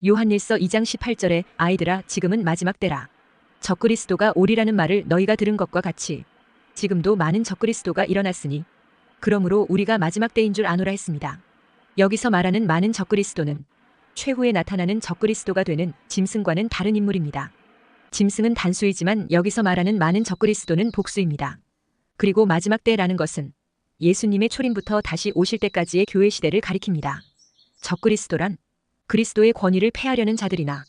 요한일서 2장 18절에 아이들아 지금은 마지막 때라. 적그리스도가 오리라는 말을 너희가 들은 것과 같이 지금도 많은 적그리스도가 일어났으니 그러므로 우리가 마지막 때인 줄 아노라 했습니다. 여기서 말하는 많은 적그리스도는 최후에 나타나는 적그리스도가 되는 짐승과는 다른 인물입니다. 짐승은 단수이지만 여기서 말하는 많은 적그리스도는 복수입니다. 그리고 마지막 때라는 것은 예수님의 초림부터 다시 오실 때까지의 교회 시대를 가리킵니다. 적그리스도란 그리스도의 권위를 폐하려는 자들이나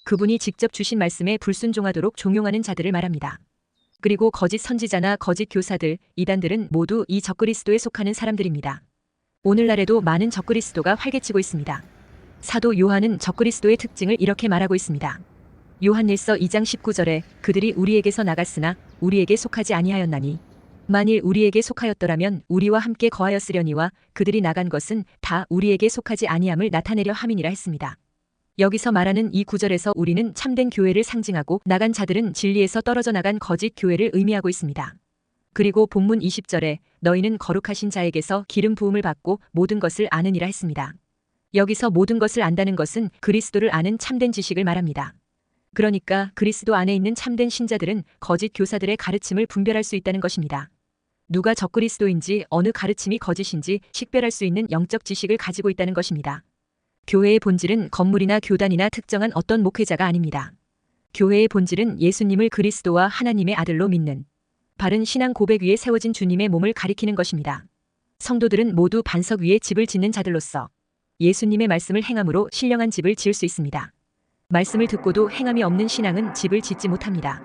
그분이 직접 주신 말씀에 불순종하도록 종용하는 자들을 말합니다. 그리고 거짓 선지자나 거짓 교사들, 이단들은 모두 이 적그리스도에 속하는 사람들입니다. 오늘날에도 많은 적그리스도가 활개치고 있습니다. 사도 요한은 적그리스도의 특징을 이렇게 말하고 있습니다. 요한일서 2장 19절에 그들이 우리에게서 나갔으나 우리에게 속하지 아니하였나니 만일 우리에게 속하였더라면 우리와 함께 거하였으려니와 그들이 나간 것은 다 우리에게 속하지 아니함을 나타내려 함이니라 했습니다. 여기서 말하는 이 구절에서 우리는 참된 교회를 상징하고 나간 자들은 진리에서 떨어져 나간 거짓 교회를 의미하고 있습니다. 그리고 본문 20절에 너희는 거룩하신 자에게서 기름 부음을 받고 모든 것을 아느니라 했습니다. 여기서 모든 것을 안다는 것은 그리스도를 아는 참된 지식을 말합니다. 그러니까 그리스도 안에 있는 참된 신자들은 거짓 교사들의 가르침을 분별할 수 있다는 것입니다. 누가 적그리스도인지 어느 가르침이 거짓인지 식별할 수 있는 영적 지식을 가지고 있다는 것입니다. 교회의 본질은 건물이나 교단이나 특정한 어떤 목회자가 아닙니다. 교회의 본질은 예수님을 그리스도와 하나님의 아들로 믿는 바른 신앙 고백 위에 세워진 주님의 몸을 가리키는 것입니다. 성도들은 모두 반석 위에 집을 짓는 자들로서 예수님의 말씀을 행함으로 신령한 집을 지을 수 있습니다. 말씀을 듣고도 행함이 없는 신앙은 집을 짓지 못합니다.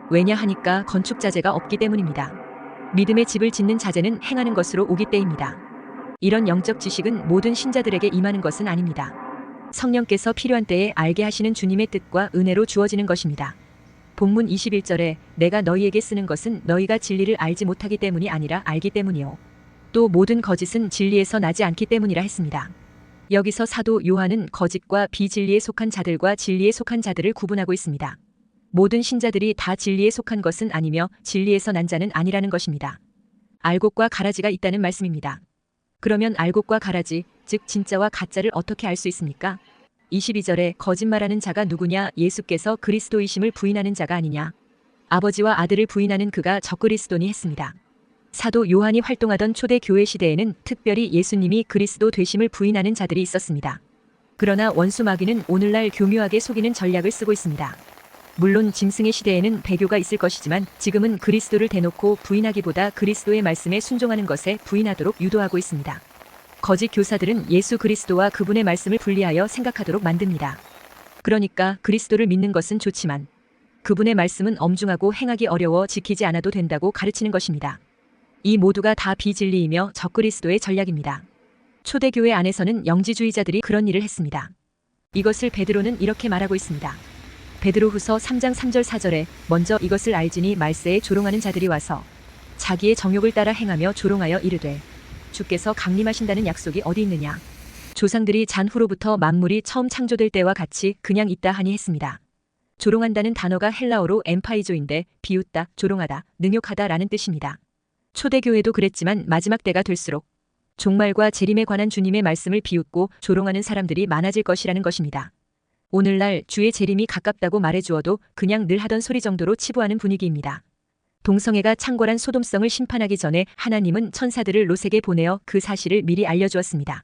왜냐하니까 건축 자재가 없기 때문입니다. 믿음의 집을 짓는 자재는 행하는 것으로 오기 때입니다. 이런 영적 지식은 모든 신자들에게 임하는 것은 아닙니다. 성령께서 필요한 때에 알게 하시는 주님의 뜻과 은혜로 주어지는 것입니다. 본문 21절에 내가 너희에게 쓰는 것은 너희가 진리를 알지 못하기 때문이 아니라 알기 때문이요. 또 모든 거짓은 진리에서 나지 않기 때문이라 했습니다. 여기서 사도 요한은 거짓과 비진리에 속한 자들과 진리에 속한 자들을 구분하고 있습니다. 모든 신자들이 다 진리에 속한 것은 아니며 진리에서 난 자는 아니라는 것입니다. 알곡과 가라지가 있다는 말씀입니다. 그러면 알곡과 가라지, 즉 진짜와 가짜를 어떻게 알 수 있습니까? 22절에 거짓말하는 자가 누구냐? 예수께서 그리스도이심을 부인하는 자가 아니냐? 아버지와 아들을 부인하는 그가 적그리스도니 했습니다. 사도 요한이 활동하던 초대 교회 시대에는 특별히 예수님이 그리스도 되심을 부인하는 자들이 있었습니다. 그러나 원수 마귀는 오늘날 교묘하게 속이는 전략을 쓰고 있습니다. 물론 짐승의 시대에는 배교가 있을 것이지만 지금은 그리스도를 대놓고 부인하기보다 그리스도의 말씀에 순종하는 것에 부인하도록 유도하고 있습니다. 거짓 교사들은 예수 그리스도와 그분의 말씀을 분리하여 생각하도록 만듭니다. 그러니까 그리스도를 믿는 것은 좋지만 그분의 말씀은 엄중하고 행하기 어려워 지키지 않아도 된다고 가르치는 것입니다. 이 모두가 다 비진리이며 적그리스도의 전략입니다. 초대교회 안에서는 영지주의자들이 그런 일을 했습니다. 이것을 베드로는 이렇게 말하고 있습니다. 베드로후서 3장 3절 4절에 먼저 이것을 알지니 말세에 조롱하는 자들이 와서 자기의 정욕을 따라 행하며 조롱하여 이르되 주께서 강림하신다는 약속이 어디 있느냐. 조상들이 잔후로부터 만물이 처음 창조될 때와 같이 그냥 있다 하니 했습니다. 조롱한다는 단어가 헬라어로 엠파이조인데 비웃다, 조롱하다, 능욕하다라는 뜻입니다. 초대교회도 그랬지만 마지막 때가 될수록 종말과 재림에 관한 주님의 말씀을 비웃고 조롱하는 사람들이 많아질 것이라는 것입니다. 오늘날 주의 재림이 가깝다고 말해주어도 그냥 늘 하던 소리 정도로 치부하는 분위기입니다. 동성애가 창궐한 소돔성을 심판하기 전에 하나님은 천사들을 롯에게 보내어 그 사실을 미리 알려주었습니다.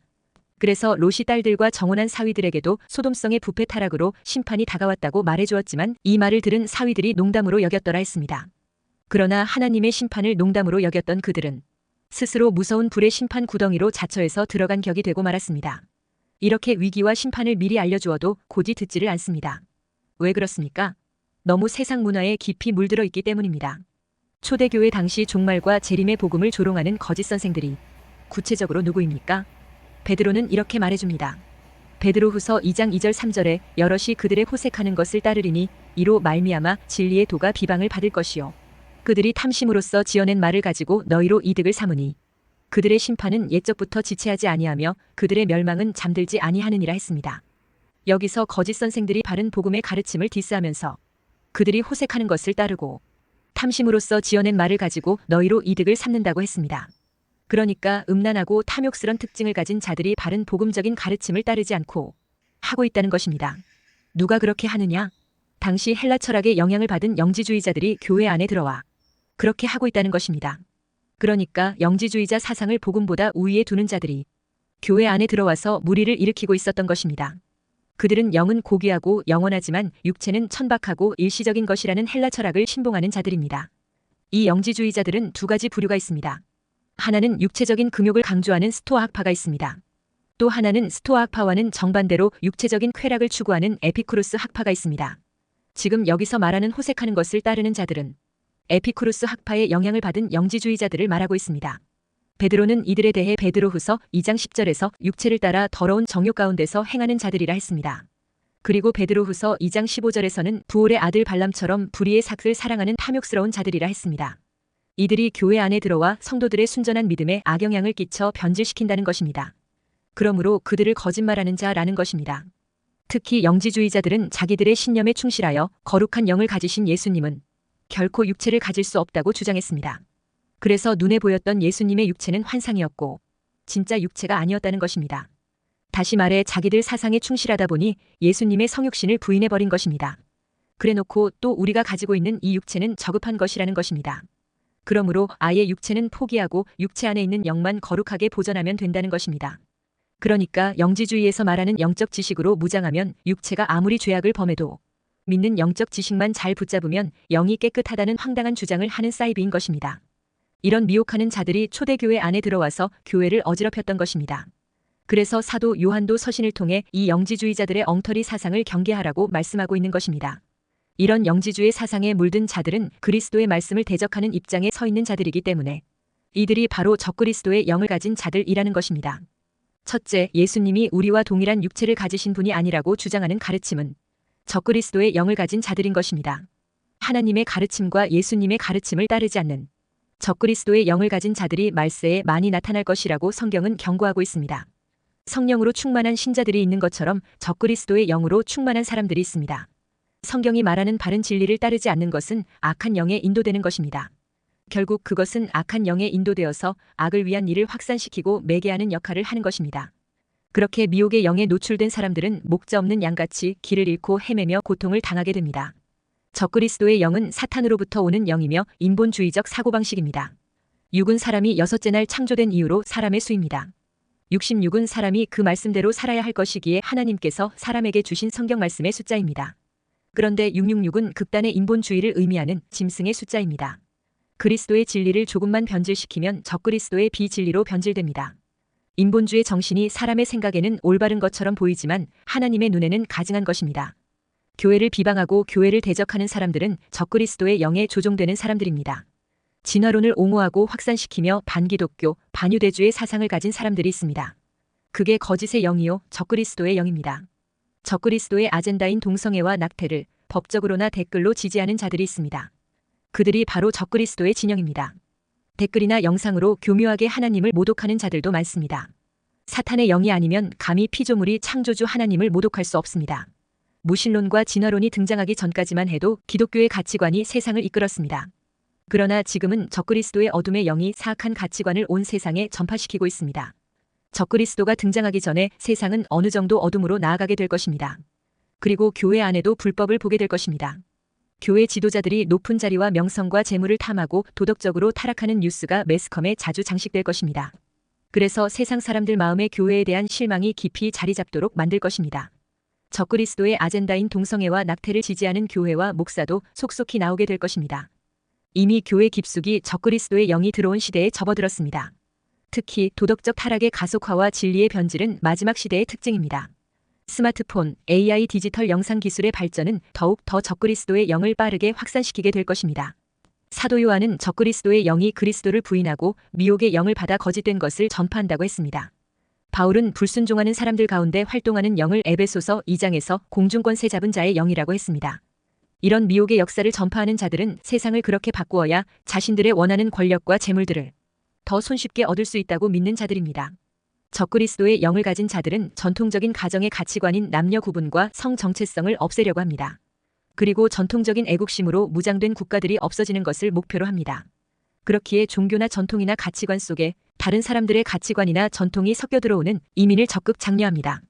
그래서 롯이 딸들과 정혼한 사위들에게도 소돔성의 부패 타락으로 심판이 다가왔다고 말해주었지만 이 말을 들은 사위들이 농담으로 여겼더라 했습니다. 그러나 하나님의 심판을 농담으로 여겼던 그들은 스스로 무서운 불의 심판 구덩이로 자처해서 들어간 격이 되고 말았습니다. 이렇게 위기와 심판을 미리 알려주어도 곧이 듣지를 않습니다. 왜 그렇습니까? 너무 세상 문화에 깊이 물들어 있기 때문입니다. 초대교회 당시 종말과 재림의 복음을 조롱하는 거짓 선생들이 구체적으로 누구입니까? 베드로는 이렇게 말해줍니다. 베드로후서 2장 2절 3절에 여럿이 그들의 호색하는 것을 따르리니 이로 말미암아 진리의 도가 비방을 받을 것이요 그들이 탐심으로써 지어낸 말을 가지고 너희로 이득을 삼으니 그들의 심판은 옛적부터 지체하지 아니하며 그들의 멸망은 잠들지 아니하느니라 했습니다. 여기서 거짓 선생들이 바른 복음의 가르침을 디스하면서 그들이 호색하는 것을 따르고 탐심으로써 지어낸 말을 가지고 너희로 이득을 삼는다고 했습니다. 그러니까 음란하고 탐욕스런 특징을 가진 자들이 바른 복음적인 가르침을 따르지 않고 하고 있다는 것입니다. 누가 그렇게 하느냐? 당시 헬라 철학의 영향을 받은 영지주의자들이 교회 안에 들어와 그렇게 하고 있다는 것입니다. 그러니까 영지주의자 사상을 복음보다 우위에 두는 자들이 교회 안에 들어와서 무리를 일으키고 있었던 것입니다. 그들은 영은 고귀하고 영원하지만 육체는 천박하고 일시적인 것이라는 헬라 철학을 신봉하는 자들입니다. 이 영지주의자들은 두 가지 부류가 있습니다. 하나는 육체적인 금욕을 강조하는 스토아 학파가 있습니다. 또 하나는 스토아 학파와는 정반대로 육체적인 쾌락을 추구하는 에피쿠로스 학파가 있습니다. 지금 여기서 말하는 호색하는 것을 따르는 자들은 에피쿠로스 학파의 영향을 받은 영지주의자들을 말하고 있습니다. 베드로는 이들에 대해 베드로후서 2장 10절에서 육체를 따라 더러운 정욕 가운데서 행하는 자들이라 했습니다. 그리고 베드로후서 2장 15절에서는 부올의 아들 발람처럼 불의의 삭을 사랑하는 탐욕스러운 자들이라 했습니다. 이들이 교회 안에 들어와 성도들의 순전한 믿음에 악영향을 끼쳐 변질시킨다는 것입니다. 그러므로 그들을 거짓말하는 자라는 것입니다. 특히 영지주의자들은 자기들의 신념에 충실하여 거룩한 영을 가지신 예수님은 결코 육체를 가질 수 없다고 주장했습니다. 그래서 눈에 보였던 예수님의 육체는 환상이었고 진짜 육체가 아니었다는 것입니다. 다시 말해 자기들 사상에 충실하다 보니 예수님의 성육신을 부인해버린 것입니다. 그래놓고 또 우리가 가지고 있는 이 육체는 저급한 것이라는 것입니다. 그러므로 아예 육체는 포기하고 육체 안에 있는 영만 거룩하게 보존하면 된다는 것입니다. 그러니까 영지주의에서 말하는 영적 지식으로 무장하면 육체가 아무리 죄악을 범해도 믿는 영적 지식만 잘 붙잡으면 영이 깨끗하다는 황당한 주장을 하는 사이비인 것입니다. 이런 미혹하는 자들이 초대교회 안에 들어와서 교회를 어지럽혔던 것입니다. 그래서 사도 요한도 서신을 통해 이 영지주의자들의 엉터리 사상을 경계하라고 말씀하고 있는 것입니다. 이런 영지주의 사상에 물든 자들은 그리스도의 말씀을 대적하는 입장에 서 있는 자들이기 때문에 이들이 바로 적그리스도의 영을 가진 자들이라는 것입니다. 첫째, 예수님이 우리와 동일한 육체를 가지신 분이 아니라고 주장하는 가르침은 적그리스도의 영을 가진 자들인 것입니다. 하나님의 가르침과 예수님의 가르침을 따르지 않는 적그리스도의 영을 가진 자들이 말세에 많이 나타날 것이라고 성경은 경고하고 있습니다. 성령으로 충만한 신자들이 있는 것처럼 적그리스도의 영으로 충만한 사람들이 있습니다. 성경이 말하는 바른 진리를 따르지 않는 것은 악한 영에 인도되는 것입니다. 결국 그것은 악한 영에 인도되어서 악을 위한 일을 확산시키고 매개하는 역할을 하는 것입니다. 그렇게 미혹의 영에 노출된 사람들은 목자 없는 양같이 길을 잃고 헤매며 고통을 당하게 됩니다. 적그리스도의 영은 사탄으로부터 오는 영이며 인본주의적 사고방식입니다. 육은 사람이 여섯째 날 창조된 이유로 사람의 수입니다. 66은 사람이 그 말씀대로 살아야 할 것이기에 하나님께서 사람에게 주신 성경 말씀의 숫자입니다. 그런데 666은 극단의 인본주의를 의미하는 짐승의 숫자입니다. 그리스도의 진리를 조금만 변질시키면 적그리스도의 비진리로 변질됩니다. 인본주의 정신이 사람의 생각에는 올바른 것처럼 보이지만 하나님의 눈에는 가증한 것입니다. 교회를 비방하고 교회를 대적하는 사람들은 적그리스도의 영에 조종되는 사람들입니다. 진화론을 옹호하고 확산시키며 반기독교, 반유대주의 사상을 가진 사람들이 있습니다. 그게 거짓의 영이요, 적그리스도의 영입니다. 적그리스도의 아젠다인 동성애와 낙태를 법적으로나 댓글로 지지하는 자들이 있습니다. 그들이 바로 적그리스도의 진영입니다. 댓글이나 영상으로 교묘하게 하나님을 모독하는 자들도 많습니다. 사탄의 영이 아니면 감히 피조물이 창조주 하나님을 모독할 수 없습니다. 무신론과 진화론이 등장하기 전까지만 해도 기독교의 가치관이 세상을 이끌었습니다. 그러나 지금은 적그리스도의 어둠의 영이 사악한 가치관을 온 세상에 전파시키고 있습니다. 적그리스도가 등장하기 전에 세상은 어느 정도 어둠으로 나아가게 될 것입니다. 그리고 교회 안에도 불법을 보게 될 것입니다. 교회 지도자들이 높은 자리와 명성과 재물을 탐하고 도덕적으로 타락하는 뉴스가 매스컴에 자주 장식될 것입니다. 그래서 세상 사람들 마음에 교회에 대한 실망이 깊이 자리 잡도록 만들 것입니다. 적그리스도의 아젠다인 동성애와 낙태를 지지하는 교회와 목사도 속속히 나오게 될 것입니다. 이미 교회 깊숙이 적그리스도의 영이 들어온 시대에 접어들었습니다. 특히 도덕적 타락의 가속화와 진리의 변질은 마지막 시대의 특징입니다. 스마트폰, AI 디지털 영상 기술의 발전은 더욱 더 적그리스도의 영을 빠르게 확산시키게 될 것입니다. 사도 요한은 적그리스도의 영이 그리스도를 부인하고 미혹의 영을 받아 거짓된 것을 전파한다고 했습니다. 바울은 불순종하는 사람들 가운데 활동하는 영을 에베소서 2장에서 공중권세 잡은 자의 영이라고 했습니다. 이런 미혹의 역사를 전파하는 자들은 세상을 그렇게 바꾸어야 자신들의 원하는 권력과 재물들을 더 손쉽게 얻을 수 있다고 믿는 자들입니다. 적그리스도의 영을 가진 자들은 전통적인 가정의 가치관인 남녀 구분과 성 정체성을 없애려고 합니다. 그리고 전통적인 애국심으로 무장된 국가들이 없어지는 것을 목표로 합니다. 그렇기에 종교나 전통이나 가치관 속에 다른 사람들의 가치관이나 전통이 섞여 들어오는 이민을 적극 장려합니다.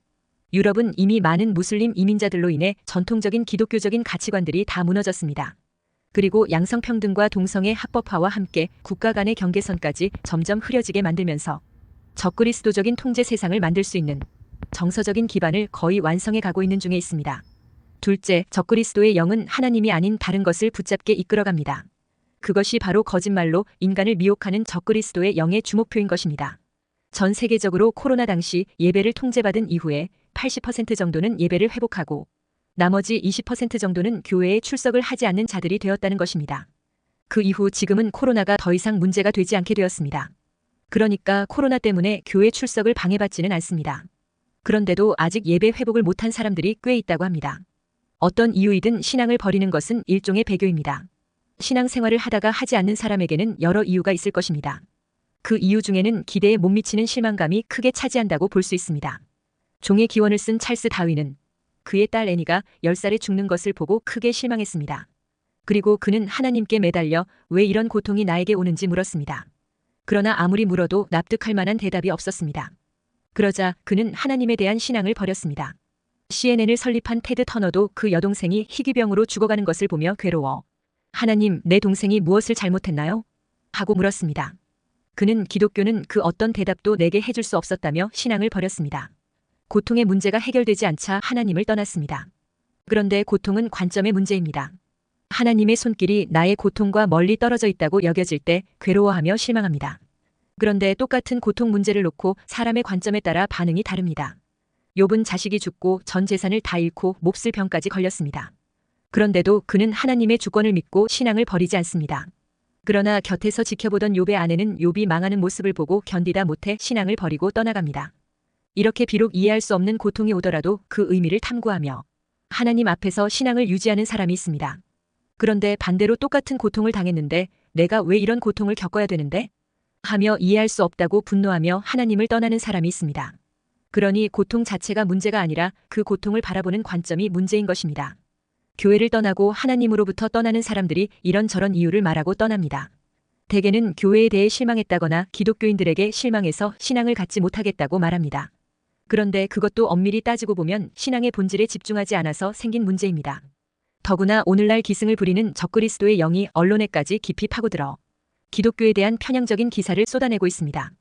유럽은 이미 많은 무슬림 이민자들로 인해 전통적인 기독교적인 가치관들이 다 무너졌습니다. 그리고 양성평등과 동성애 합법화와 함께 국가 간의 경계선까지 점점 흐려지게 만들면서 적그리스도적인 통제 세상을 만들 수 있는 정서적인 기반을 거의 완성해 가고 있는 중에 있습니다. 둘째, 적그리스도의 영은 하나님이 아닌 다른 것을 붙잡게 이끌어갑니다. 그것이 바로 거짓말로 인간을 미혹하는 적그리스도의 영의 주목표인 것입니다. 전 세계적으로 코로나 당시 예배를 통제받은 이후에 80% 정도는 예배를 회복하고 나머지 20% 정도는 교회에 출석을 하지 않는 자들이 되었다는 것입니다. 그 이후 지금은 코로나가 더 이상 문제가 되지 않게 되었습니다. 그러니까 코로나 때문에 교회 출석을 방해받지는 않습니다. 그런데도 아직 예배 회복을 못한 사람들이 꽤 있다고 합니다. 어떤 이유이든 신앙을 버리는 것은 일종의 배교입니다. 신앙생활을 하다가 하지 않는 사람에게는 여러 이유가 있을 것입니다. 그 이유 중에는 기대에 못 미치는 실망감이 크게 차지한다고 볼 수 있습니다. 종의 기원을 쓴 찰스 다윈은 그의 딸 애니가 10살에 죽는 것을 보고 크게 실망했습니다. 그리고 그는 하나님께 매달려 왜 이런 고통이 나에게 오는지 물었습니다. 그러나 아무리 물어도 납득할 만한 대답이 없었습니다. 그러자 그는 하나님에 대한 신앙을 버렸습니다. CNN을 설립한 테드 터너도 그 여동생이 희귀병으로 죽어가는 것을 보며 괴로워 하나님, 내 동생이 무엇을 잘못했나요? 하고 물었습니다. 그는 기독교는 그 어떤 대답도 내게 해줄 수 없었다며 신앙을 버렸습니다. 고통의 문제가 해결되지 않자 하나님을 떠났습니다. 그런데 고통은 관점의 문제입니다. 하나님의 손길이 나의 고통과 멀리 떨어져 있다고 여겨질 때 괴로워하며 실망합니다. 그런데 똑같은 고통 문제를 놓고 사람의 관점에 따라 반응이 다릅니다. 욥은 자식이 죽고 전 재산을 다 잃고 몹쓸 병까지 걸렸습니다. 그런데도 그는 하나님의 주권을 믿고 신앙을 버리지 않습니다. 그러나 곁에서 지켜보던 욥의 아내는 욥이 망하는 모습을 보고 견디다 못해 신앙을 버리고 떠나갑니다. 이렇게 비록 이해할 수 없는 고통이 오더라도 그 의미를 탐구하며 하나님 앞에서 신앙을 유지하는 사람이 있습니다. 그런데 반대로 똑같은 고통을 당했는데 내가 왜 이런 고통을 겪어야 되는데? 하며 이해할 수 없다고 분노하며 하나님을 떠나는 사람이 있습니다. 그러니 고통 자체가 문제가 아니라 그 고통을 바라보는 관점이 문제인 것입니다. 교회를 떠나고 하나님으로부터 떠나는 사람들이 이런저런 이유를 말하고 떠납니다. 대개는 교회에 대해 실망했다거나 기독교인들에게 실망해서 신앙을 갖지 못하겠다고 말합니다. 그런데 그것도 엄밀히 따지고 보면 신앙의 본질에 집중하지 않아서 생긴 문제입니다. 더구나 오늘날 기승을 부리는 적그리스도의 영이 언론에까지 깊이 파고들어 기독교에 대한 편향적인 기사를 쏟아내고 있습니다.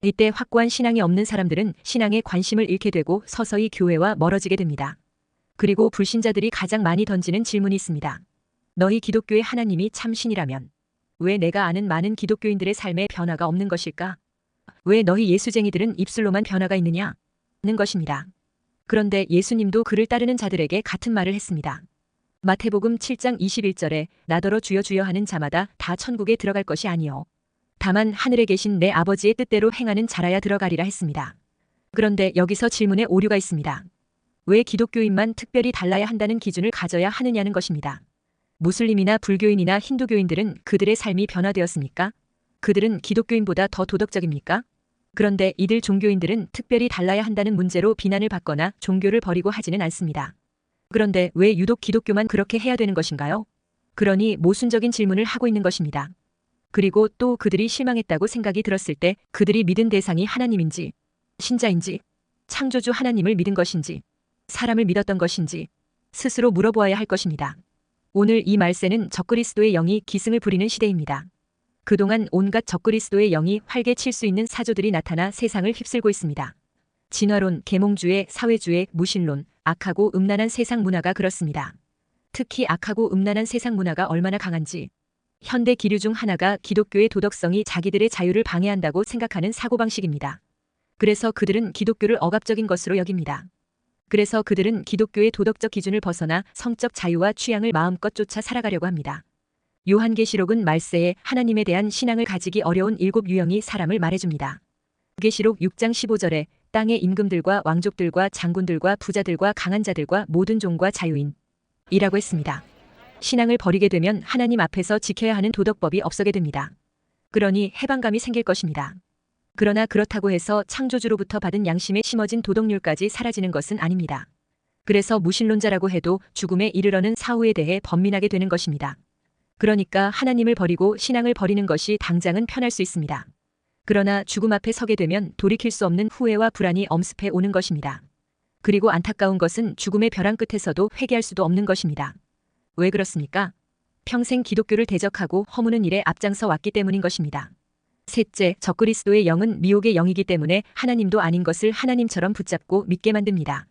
이때 확고한 신앙이 없는 사람들은 신앙에 관심을 잃게 되고 서서히 교회와 멀어지게 됩니다. 그리고 불신자들이 가장 많이 던지는 질문이 있습니다. 너희 기독교의 하나님이 참 신이라면 왜 내가 아는 많은 기독교인들의 삶에 변화가 없는 것일까? 왜 너희 예수쟁이들은 입술로만 변화가 있느냐? 는 것입니다. 그런데 예수님도 그를 따르는 자들에게 같은 말을 했습니다. 마태복음 7장 21절에 나더러 주여 주여 하는 자마다 다 천국에 들어갈 것이 아니요 다만 하늘에 계신 내 아버지의 뜻대로 행하는 자라야 들어가리라 했습니다. 그런데 여기서 질문에 오류가 있습니다. 왜 기독교인만 특별히 달라야 한다는 기준을 가져야 하느냐는 것입니다. 무슬림이나 불교인이나 힌두교인들은 그들의 삶이 변화되었습니까? 그들은 기독교인보다 더 도덕적입니까? 그런데 이들 종교인들은 특별히 달라야 한다는 문제로 비난을 받거나 종교를 버리고 하지는 않습니다. 그런데 왜 유독 기독교만 그렇게 해야 되는 것인가요? 그러니 모순적인 질문을 하고 있는 것입니다. 그리고 또 그들이 실망했다고 생각이 들었을 때 그들이 믿은 대상이 하나님인지, 신자인지, 창조주 하나님을 믿은 것인지, 사람을 믿었던 것인지 스스로 물어보아야 할 것입니다. 오늘 이 말세는 적그리스도의 영이 기승을 부리는 시대입니다. 그동안 온갖 적그리스도의 영이 활개 칠 수 있는 사조들이 나타나 세상을 휩쓸고 있습니다. 진화론, 계몽주의, 사회주의, 무신론, 악하고 음란한 세상 문화가 그렇습니다. 특히 악하고 음란한 세상 문화가 얼마나 강한지 현대 기류 중 하나가 기독교의 도덕성이 자기들의 자유를 방해한다고 생각하는 사고방식입니다. 그래서 그들은 기독교를 억압적인 것으로 여깁니다. 그래서 그들은 기독교의 도덕적 기준을 벗어나 성적 자유와 취향을 마음껏 쫓아 살아가려고 합니다. 요한계시록은 말세에 하나님에 대한 신앙을 가지기 어려운 7 유형이 사람을 말해줍니다. 계시록 6장 15절에 땅의 임금들과 왕족들과 장군들과 부자들과 강한 자들과 모든 종과 자유인 이라고 했습니다. 신앙을 버리게 되면 하나님 앞에서 지켜야 하는 도덕법이 없어게 됩니다. 그러니 해방감이 생길 것입니다. 그러나 그렇다고 해서 창조주로부터 받은 양심에 심어진 도덕률까지 사라지는 것은 아닙니다. 그래서 무신론자라고 해도 죽음에 이르러는 사후에 대해 번민하게 되는 것입니다. 그러니까 하나님을 버리고 신앙을 버리는 것이 당장은 편할 수 있습니다. 그러나 죽음 앞에 서게 되면 돌이킬 수 없는 후회와 불안이 엄습해 오는 것입니다. 그리고 안타까운 것은 죽음의 벼랑 끝에서도 회개할 수도 없는 것입니다. 왜 그렇습니까? 평생 기독교를 대적하고 허무는 일에 앞장서 왔기 때문인 것입니다. 셋째, 적그리스도의 영은 미혹의 영이기 때문에 하나님도 아닌 것을 하나님처럼 붙잡고 믿게 만듭니다.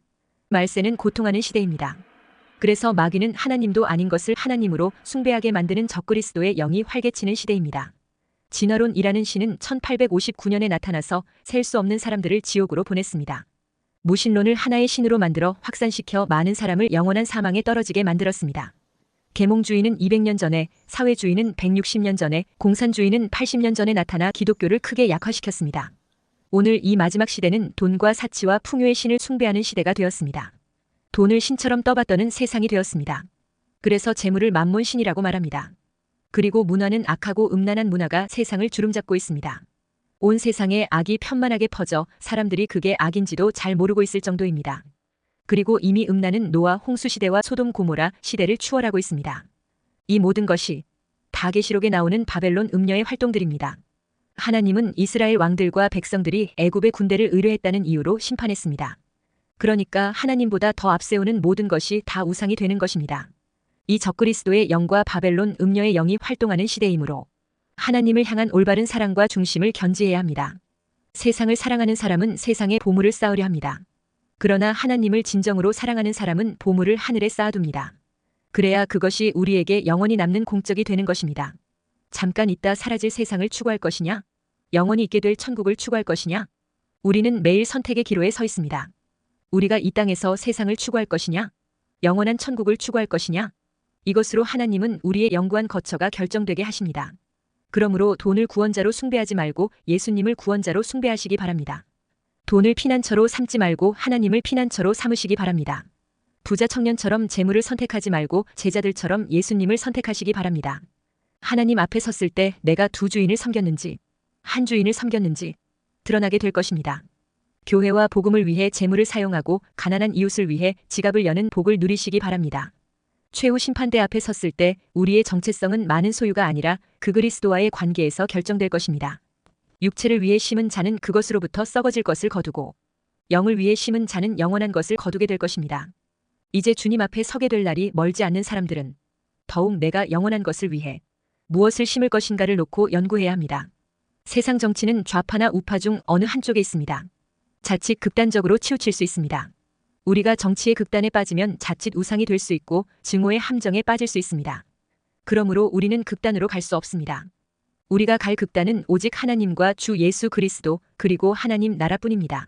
말세는 고통하는 시대입니다. 그래서 마귀는 하나님도 아닌 것을 하나님으로 숭배하게 만드는 적그리스도의 영이 활개치는 시대입니다. 진화론이라는 신은 1859년에 나타나서 셀 수 없는 사람들을 지옥으로 보냈습니다. 무신론을 하나의 신으로 만들어 확산시켜 많은 사람을 영원한 사망에 떨어지게 만들었습니다. 계몽주의는 200년 전에, 사회주의는 160년 전에, 공산주의는 80년 전에 나타나 기독교를 크게 약화시켰습니다. 오늘 이 마지막 시대는 돈과 사치와 풍요의 신을 숭배하는 시대가 되었습니다. 돈을 신처럼 떠받드는 세상이 되었습니다. 그래서 재물을 만몬신이라고 말합니다. 그리고 문화는 악하고 음란한 문화가 세상을 주름잡고 있습니다. 온 세상에 악이 편만하게 퍼져 사람들이 그게 악인지도 잘 모르고 있을 정도입니다. 그리고 이미 음란은 노아 홍수 시대와 소돔 고모라 시대를 추월하고 있습니다. 이 모든 것이 다 계시록에 나오는 바벨론 음녀의 활동들입니다. 하나님은 이스라엘 왕들과 백성들이 애굽의 군대를 의뢰했다는 이유로 심판했습니다. 그러니까 하나님보다 더 앞세우는 모든 것이 다 우상이 되는 것입니다. 이 적그리스도의 영과 바벨론 음녀의 영이 활동하는 시대이므로 하나님을 향한 올바른 사랑과 중심을 견지해야 합니다. 세상을 사랑하는 사람은 세상에 보물을 쌓으려 합니다. 그러나 하나님을 진정으로 사랑하는 사람은 보물을 하늘에 쌓아둡니다. 그래야 그것이 우리에게 영원히 남는 공적이 되는 것입니다. 잠깐 있다 사라질 세상을 추구할 것이냐? 영원히 있게 될 천국을 추구할 것이냐? 우리는 매일 선택의 기로에 서 있습니다. 우리가 이 땅에서 세상을 추구할 것이냐? 영원한 천국을 추구할 것이냐? 이것으로 하나님은 우리의 영구한 거처가 결정되게 하십니다. 그러므로 돈을 구원자로 숭배하지 말고 예수님을 구원자로 숭배하시기 바랍니다. 돈을 피난처로 삼지 말고 하나님을 피난처로 삼으시기 바랍니다. 부자 청년처럼 재물을 선택하지 말고 제자들처럼 예수님을 선택하시기 바랍니다. 하나님 앞에 섰을 때 내가 두 주인을 섬겼는지, 한 주인을 섬겼는지 드러나게 될 것입니다. 교회와 복음을 위해 재물을 사용하고 가난한 이웃을 위해 지갑을 여는 복을 누리시기 바랍니다. 최후 심판대 앞에 섰을 때 우리의 정체성은 많은 소유가 아니라 그 그리스도와의 관계에서 결정될 것입니다. 육체를 위해 심은 자는 그것으로부터 썩어질 것을 거두고 영을 위해 심은 자는 영원한 것을 거두게 될 것입니다. 이제 주님 앞에 서게 될 날이 멀지 않는 사람들은 더욱 내가 영원한 것을 위해 무엇을 심을 것인가를 놓고 연구해야 합니다. 세상 정치는 좌파나 우파 중 어느 한쪽에 있습니다. 자칫 극단적으로 치우칠 수 있습니다. 우리가 정치의 극단에 빠지면 자칫 우상이 될 수 있고 증오의 함정에 빠질 수 있습니다. 그러므로 우리는 극단으로 갈 수 없습니다. 우리가 갈 극단은 오직 하나님과 주 예수 그리스도 그리고 하나님 나라뿐입니다.